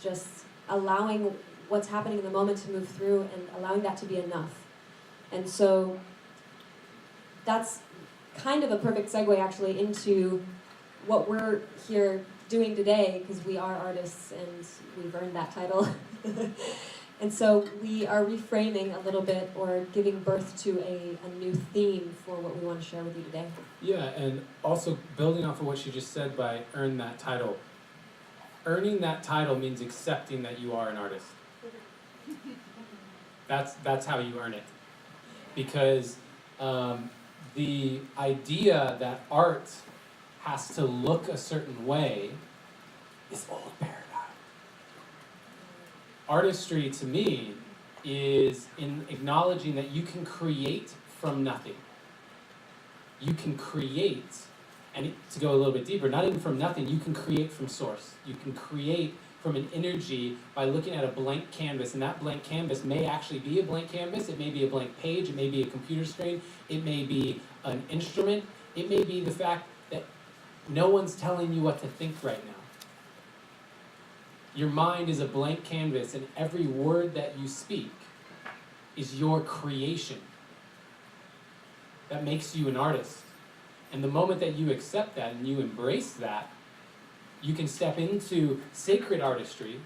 just allowing what's happening in the moment to move through and allowing that to be enough. And so that's kind of a perfect segue actually into what we're here doing today, because we are artists and we've earned that title. And so we are reframing a little bit, or giving birth to a new theme for what we want to share with you today. Yeah, and also building off of what she just said by earn that title. Earning that title means accepting that you are an artist. That's how you earn it. Because the idea that art has to look a certain way is old paradigm. Artistry, to me, is in acknowledging that you can create from nothing. You can create, and to go a little bit deeper, not even from nothing, you can create from source. You can create from an energy by looking at a blank canvas, and that blank canvas may actually be a blank canvas, it may be a blank page, it may be a computer screen, it may be an instrument, it may be the fact that no one's telling you what to think right now. Your mind is a blank canvas, and every word that you speak is your creation. That makes you an artist. And the moment that you accept that and you embrace that, you can step into sacred artistry,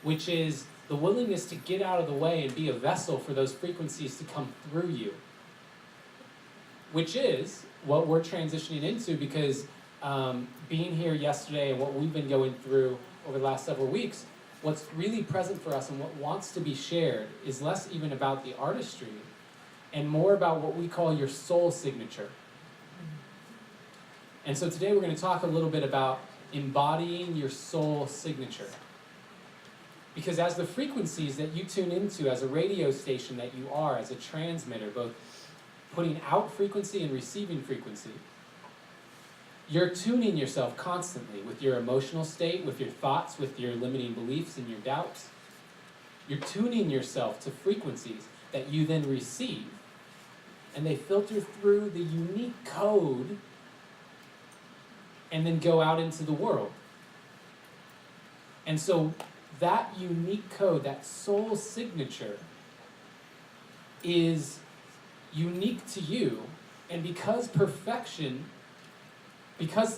which is the willingness to get out of the way and be a vessel for those frequencies to come through you. Which is what we're transitioning into, because being here yesterday and what we've been going through over the last several weeks, what's really present for us and what wants to be shared is less even about the artistry and more about what we call your soul signature. And so today we're going to talk a little bit about embodying your soul signature. Because as the frequencies that you tune into, as a radio station that you are, as a transmitter, both putting out frequency and receiving frequency, you're tuning yourself constantly with your emotional state, with your thoughts, with your limiting beliefs and your doubts. You're tuning yourself to frequencies that you then receive, and they filter through the unique code and then go out into the world. And so that unique code, that soul signature, is unique to you, and because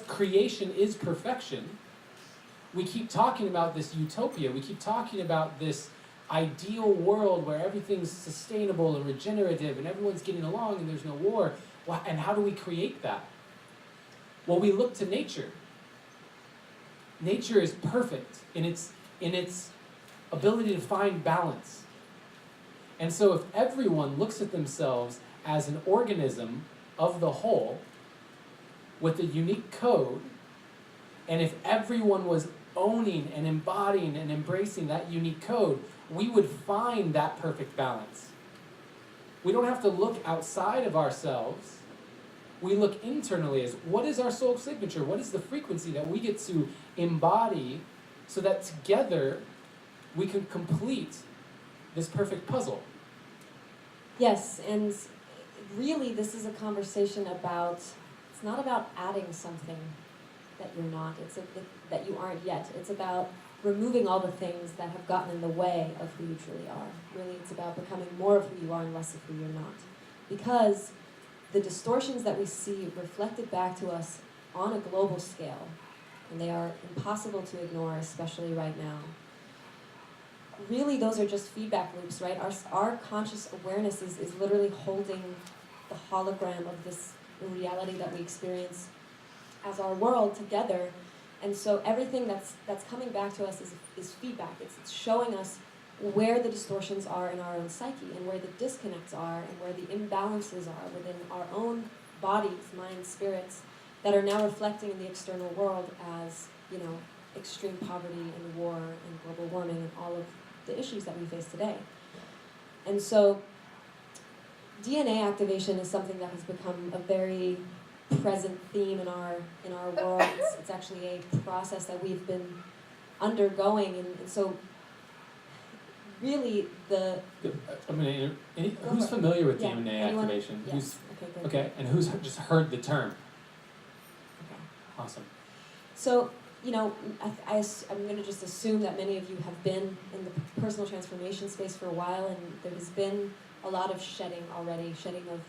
creation is perfection, we keep talking about this utopia, we keep talking about this ideal world where everything's sustainable and regenerative and everyone's getting along and there's no war. And how do we create that? Well, we look to nature. Nature is perfect in its ability to find balance. And so if everyone looks at themselves as an organism of the whole, with a unique code, and if everyone was owning and embodying and embracing that unique code, we would find that perfect balance. We don't have to look outside of ourselves. We look internally as, what is our soul signature? What is the frequency that we get to embody so that together we can complete this perfect puzzle? Yes, and really this is a conversation about, it's not about adding something that you're not, that you aren't yet. It's about removing all the things that have gotten in the way of who you truly are. Really, it's about becoming more of who you are and less of who you're not. Because the distortions that we see reflected back to us on a global scale, and they are impossible to ignore, especially right now. Really, those are just feedback loops, right? Our conscious awareness is literally holding the hologram of this reality that we experience as our world together. And so everything that's coming back to us is feedback. It's showing us where the distortions are in our own psyche, and where the disconnects are, and where the imbalances are within our own bodies, minds, spirits, that are now reflecting in the external world as, extreme poverty and war and global warming and all of the issues that we face today. And so DNA activation is something that has become a very present theme in our world. It's actually a process that we've been undergoing, and so really who's familiar with DNA activation? Yes. Okay, and who's just heard the term? Okay. Awesome. So you know, I'm going to just assume that many of you have been in the personal transformation space for a while, and there has been a lot of shedding already, shedding of,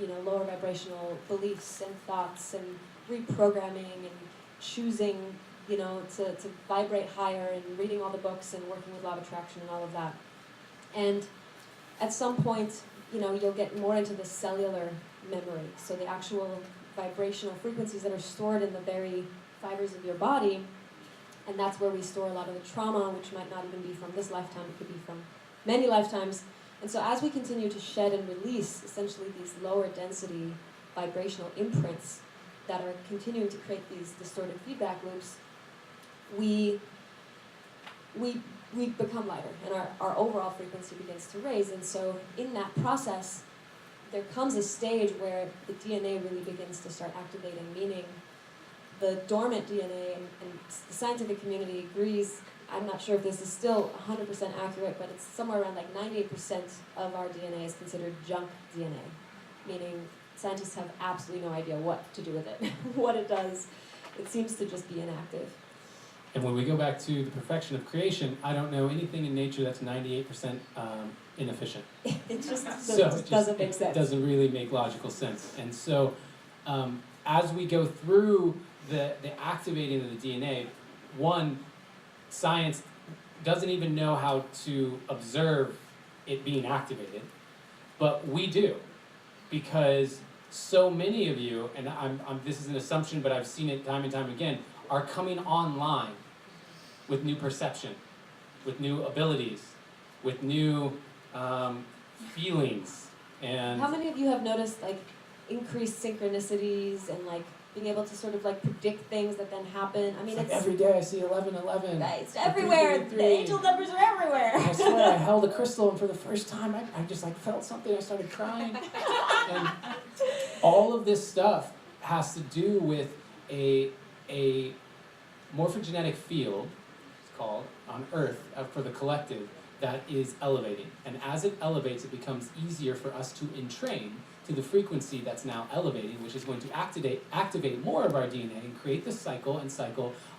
you know, lower vibrational beliefs and thoughts and reprogramming and choosing, you know, to vibrate higher and reading all the books and working with law of attraction and all of that. And at some point, you know, you'll get more into the cellular memory, so the actual vibrational frequencies that are stored in the very fibers of your body, and that's where we store a lot of the trauma, which might not even be from this lifetime, it could be from many lifetimes. And so as we continue to shed and release essentially these lower density vibrational imprints that are continuing to create these distorted feedback loops, we become lighter, and our overall frequency begins to raise. And so in that process, there comes a stage where the DNA really begins to start activating, meaning the dormant DNA, and the scientific community agrees, I'm not sure if this is still 100% accurate, but it's somewhere around like 98% of our DNA is considered junk DNA, meaning scientists have absolutely no idea what to do with it, what it does. It seems to just be inactive. And when we go back to the perfection of creation, I don't know anything in nature that's 98% inefficient. It just It doesn't make sense. It doesn't really make logical sense. And so as we go through the activating of the DNA, one, science doesn't even know how to observe it being activated, but we do, because so many of you, and this is an assumption, but I've seen it time and time again, are coming online with new perception, with new abilities, with new feelings. And how many of you have noticed like increased synchronicities and like being able to sort of like predict things that then happen? I mean, it's like every day I see 11:11. It's everywhere. The angel numbers are everywhere. I swear I held a crystal, and for the first time I just like felt something. I started crying. And all of this stuff has to do with a morphogenetic field, it's called, on Earth for the collective, that is elevating. And as it elevates, it becomes easier for us to entrain to the frequency that's now elevating, which is going to activate more of our DNA and create this cycle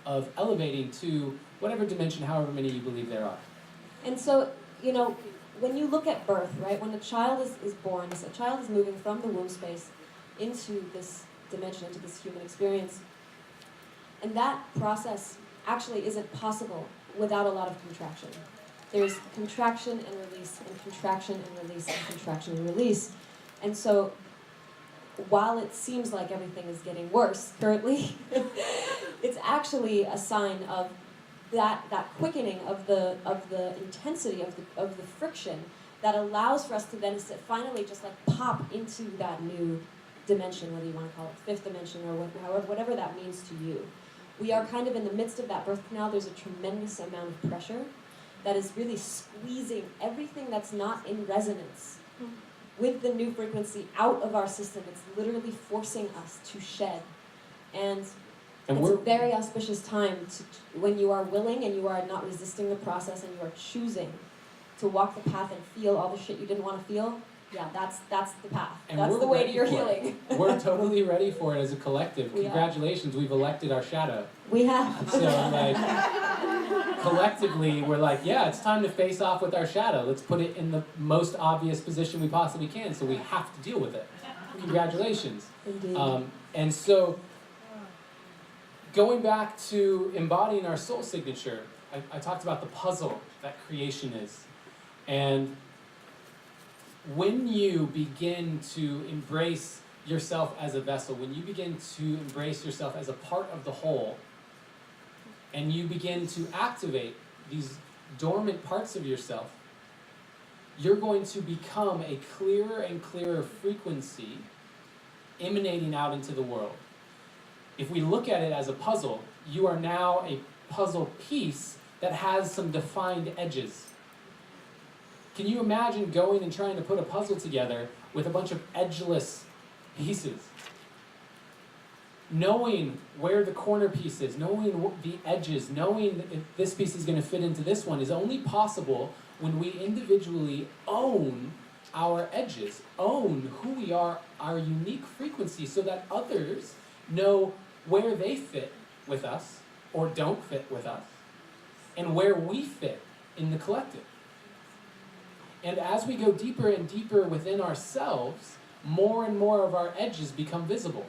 of elevating to whatever dimension, however many you believe there are. And so, you know, when you look at birth, right, when a child is born, so a child is moving from the womb space into this dimension, into this human experience, and that process actually isn't possible without a lot of contraction. There's contraction and release, and contraction and release, and contraction and release. And so, while it seems like everything is getting worse currently, it's actually a sign of that quickening of the intensity of the friction that allows for us to then finally just like pop into that new dimension, whether you want to call it fifth dimension or whatever that means to you. We are kind of in the midst of that birth canal. There's a tremendous amount of pressure that is really squeezing everything that's not in resonance with the new frequency out of our system. It's literally forcing us to shed. And it's a very auspicious time when you are willing and you are not resisting the process and you are choosing to walk the path and feel all the shit you didn't want to feel. Yeah, that's the path. And that's the way to your healing. We're totally ready for it as a collective. We Congratulations, we've elected our shadow. We have. So like, collectively, we're like, yeah, it's time to face off with our shadow. Let's put it in the most obvious position we possibly can, so we have to deal with it. Congratulations. Indeed. And so, going back to embodying our soul signature, I talked about the puzzle that creation is. And when you begin to embrace yourself as a vessel, when you begin to embrace yourself as a part of the whole, and you begin to activate these dormant parts of yourself, you're going to become a clearer and clearer frequency emanating out into the world. If we look at it as a puzzle, you are now a puzzle piece that has some defined edges. Can you imagine going and trying to put a puzzle together with a bunch of edgeless pieces? Knowing where the corner piece is, knowing the edges, knowing if this piece is going to fit into this one is only possible when we individually own our edges, own who we are, our unique frequency, so that others know where they fit with us or don't fit with us, and where we fit in the collective. And as we go deeper and deeper within ourselves, more and more of our edges become visible.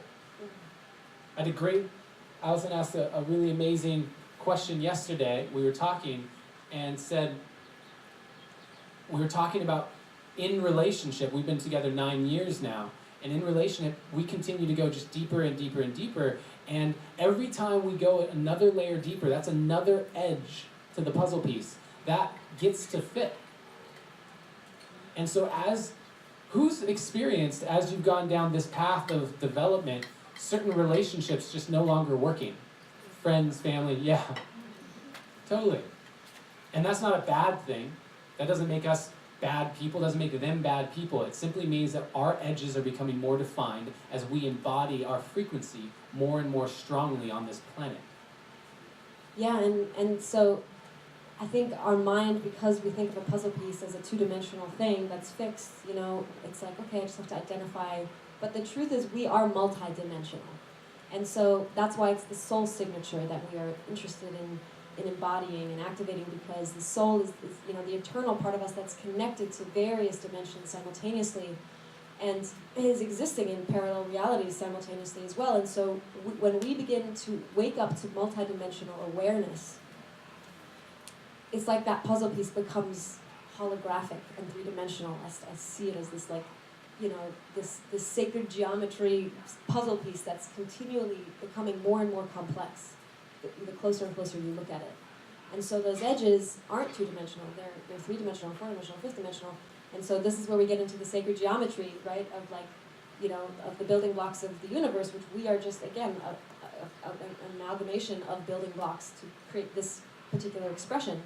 Allison asked a really amazing question yesterday. We were talking and said, we were talking about in relationship, we've been together 9 years now, and in relationship, we continue to go just deeper and deeper and deeper, and every time we go another layer deeper, that's another edge to the puzzle piece that gets to fit. And so who's experienced, as you've gone down this path of development, certain relationships just no longer working? Friends, family, yeah, totally. And that's not a bad thing. That doesn't make us bad people, doesn't make them bad people. It simply means that our edges are becoming more defined as we embody our frequency more and more strongly on this planet. Yeah, and so I think our mind, because we think of a puzzle piece as a two-dimensional thing that's fixed, it's like, okay, I just have to identify. But the truth is we are multidimensional. And so that's why it's the soul signature that we are interested in embodying and activating, because the soul is the eternal part of us that's connected to various dimensions simultaneously and is existing in parallel realities simultaneously as well. And so when we begin to wake up to multidimensional awareness, it's like that puzzle piece becomes holographic and three-dimensional. I see it as this this sacred geometry puzzle piece that's continually becoming more and more complex the closer and closer you look at it. And so those edges aren't two-dimensional, they're three-dimensional, four-dimensional, fifth-dimensional. And so this is where we get into the sacred geometry, right, of the building blocks of the universe, which we are just, again, an amalgamation of building blocks to create this particular expression.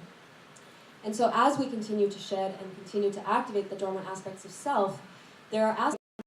And so as we continue to shed and continue to activate the dormant aspects of self, there are aspects